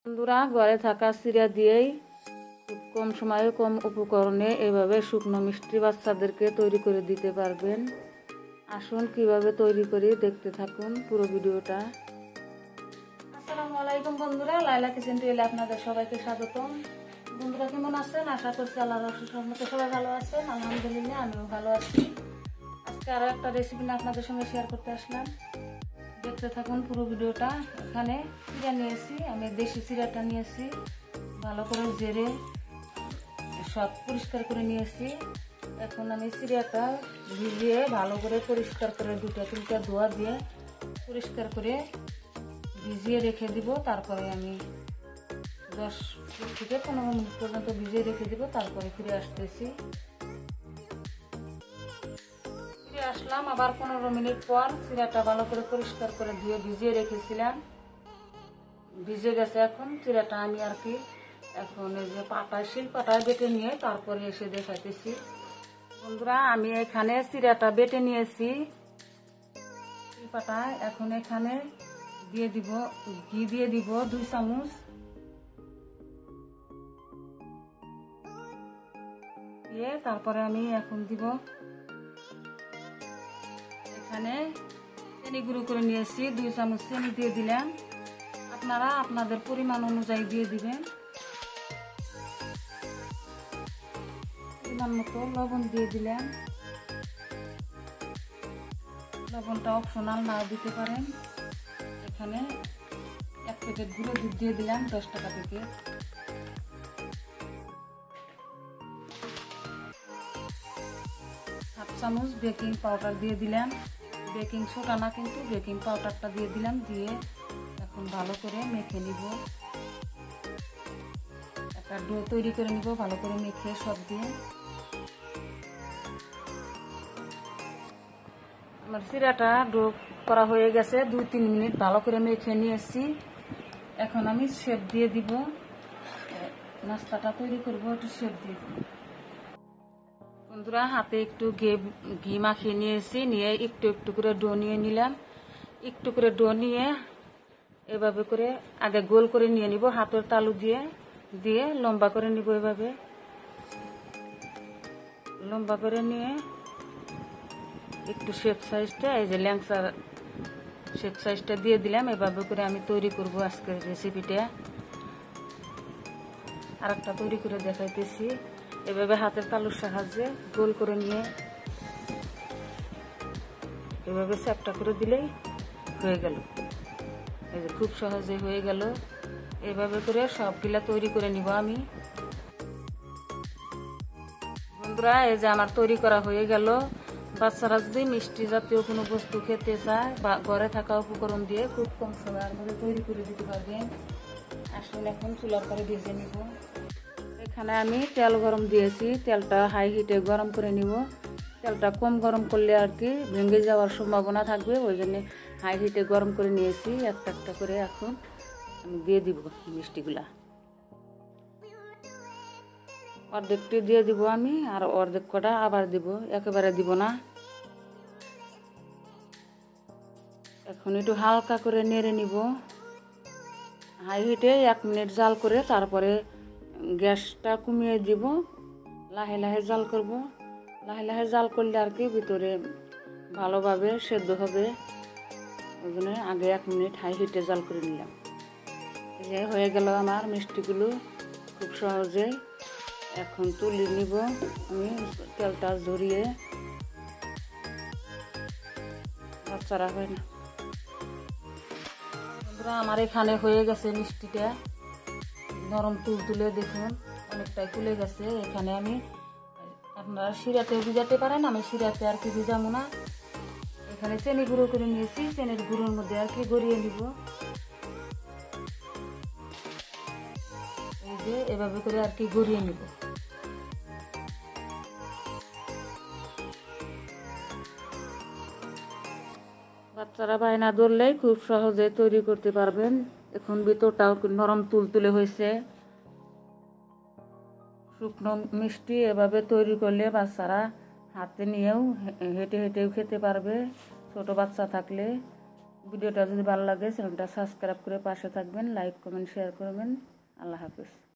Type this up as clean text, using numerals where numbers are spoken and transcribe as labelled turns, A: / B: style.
A: বন্ধুরা, ঘরে থাকা চিড়া দিয়েই খুব কম সময়ে কম উপকরণে এভাবে শুকনো মিষ্টি বাচ্চাদেরকে তৈরি করে দিতে পারবেন। আসুন কিভাবে তৈরি করি দেখতে থাকুন পুরো ভিডিওটা। আসসালামু আলাইকুম বন্ধুরা, লাইলা কিচেন টেইলে আপনাদের সবাইকে স্বাগতম। বন্ধুরা কেমন আছেন? আশা করছি আল্লাহর রহমতে সবাই ভালো আছেন। আলহামদুলিল্লাহ আমিও ভালো আছি। আজকে আরো একটা রেসিপি নিয়ে আপনাদের সঙ্গে শেয়ার করতে আসলাম। দেখতে থাকুন পুরো ভিডিওটা। এখানে চিড়া নিয়েছি, আমি দেশি চিড়াটা নিয়েছি, ভালো করে জেরে সব পরিষ্কার করে নিয়েছি। এখন আমি চিড়াটা ভিজিয়ে ভালো করে পরিষ্কার করে দুটা তিনটা ধোয়া দিয়ে পরিষ্কার করে ভিজিয়ে রেখে দিব। তারপরে আমি 10 থেকে 15 মিনিট পর্যন্ত ভিজিয়ে রেখে দিব। তারপরে ফিরে আসতেছি। ফিরে আসলাম আবার 15 মিনিট পর। চিড়াটা ভালো করে পরিষ্কার করে ধুয়ে ভিজিয়ে রেখেছিলাম, ভিজে গেছে। এখন চিড়াটা আমি এখন এই যে শিল পাটায় বেটে নিয়ে তারপরে এসে দেখাইতেছি। বন্ধুরা, আমি এখানে চিড়াটা বেটে নিয়েছি শিল পাটায়। এখন এখানে দিয়ে দিব ঘি, দিয়ে দিব 2 চামচ। দিয়ে তারপরে আমি এখন দিব এখানে চিনি গুঁড়ো করে নিয়েছি 2 চামচ চিনি দিয়ে দিলাম। আপনারা আপনাদের পরিমাণ অনুযায়ী দিয়ে দিবেন। পরিমাণ মতো লবণ দিয়ে দিলাম। লবণটা অপশনাল, নাও দিতে পারেন। এখানে 1 প্যাকেট গুঁড়ো দুধ দিয়ে দিলাম 10 টাকা থেকে। হাফ চামচ বেকিং পাউডার দিয়ে দিলাম। বেকিং সোডা না কিন্তু বেকিং পাউডারটা দিয়ে দিলাম। দিয়ে এখন ভালো করে মেখে নিব। একটা ডো তৈরি করে নিব ভালো করে মেখে সব দিয়ে। আমার চিড়াটা ডো করা হয়ে গেছে। 2-3 মিনিট ভালো করে মেখে নিয়েছি। এখন আমি শেপ দিয়ে দিব। নাস্তাটা তৈরি করব, একটু শেপ দিয়ে দিব। বন্ধুরা, হাতে একটু ঘি মাখিয়ে নিয়েছি, নিয়ে একটু একটু করে ডো নিয়ে নিলাম। একটু করে ডো নিয়ে এভাবে করে আগে গোল করে নিয়ে নিব, হাতের তালু দিয়ে দিয়ে লম্বা করে নিব। এভাবে লম্বা করে নিয়ে একটু শেপ সাইজটা, এই যে ল্যাংচার শেপ সাইজটা দিয়ে দিলাম। এভাবে করে আমি তৈরি করব আজকের রেসিপিটা। আর একটা তৈরি করে দেখাইতেছি। এভাবে হাতের তালুর সাহায্যে গোল করে নিয়ে এভাবে চ্যাপটা করে দিলেই হয়ে গেল। এই যে খুব সহজে হয়ে গেল। এভাবে করে সবগুলা তৈরি করে নিব আমি। বন্ধুরা, এই যে আমার তৈরি করা হয়ে গেল। বাচ্চারা যদি মিষ্টি জাতীয় কোনো বস্তু খেতে চায় বা ঘরে থাকা উপকরণ দিয়ে খুব কম সময়ের মধ্যে তৈরি করে দিতে পারবেন। আসলে এখন চুলার পরে ভেজে নিব। এখানে আমি তেল গরম দিয়েছি, তেলটা হাই হিটে গরম করে নিব। তেলটা কম গরম করলে ভেঙে যাওয়ার সম্ভাবনা থাকবে, ওই জন্য হাই হিটে গরম করে নিয়েছি। একটা একটা করে এখন আমি দিয়ে দিব মিষ্টিগুলা। অর্ধেকটি দিয়ে দিব আমি, আর অর্ধেক কটা আবার দিব, একেবারে দিব না। এখন একটু হালকা করে নেড়ে নিব। হাই হিটে 1 মিনিট জাল করে তারপরে গ্যাসটা কমিয়ে দিব। লাহে লাহে জাল করব। লাহে লাহে জাল করলে ভিতরে ভালোভাবে সেদ্ধ হবে। ওই জন্য আগে 1 মিনিট হাই হিটে জাল করে নিলাম। এই যে হয়ে গেল আমার মিষ্টিগুলো খুব সহজে। এখন তুলে নিব আমি, তেলটা ঝরিয়ে। বাচ্চারা হয় না। বন্ধুরা, আমার এখানে হয়ে গেছে মিষ্টিটা নরম তুলতুলে, দেখুন অনেকটাই ফুলে গেছে। এখানে আমি, আপনারা শিরাতেও ভিজাতে পারেন, আমি শিরাতে ভিজাবো না। এখানে চিনি গুঁড়ো করে নিয়েছি, চিনির গুঁড়োর মধ্যে গড়িয়ে নিব। এই যে এভাবে করে গড়িয়ে নিব। বাচ্চারা বায়না ধরলেই খুব সহজে তৈরি করতে পারবেন। এখন ভিতরটাও নরম তুলতুলে হয়েছে। শুকনো মিষ্টি এভাবে তৈরি করলে বাচ্চারা হাতে নিয়েও হেঁটে হেঁটেও খেতে পারবে। ছোট বাচ্চা থাকলে ভিডিওটা যদি ভালো লাগে চ্যানেলটা সাবস্ক্রাইব করে পাশে থাকবেন, লাইক কমেন্ট শেয়ার করবেন। আল্লাহ হাফেজ।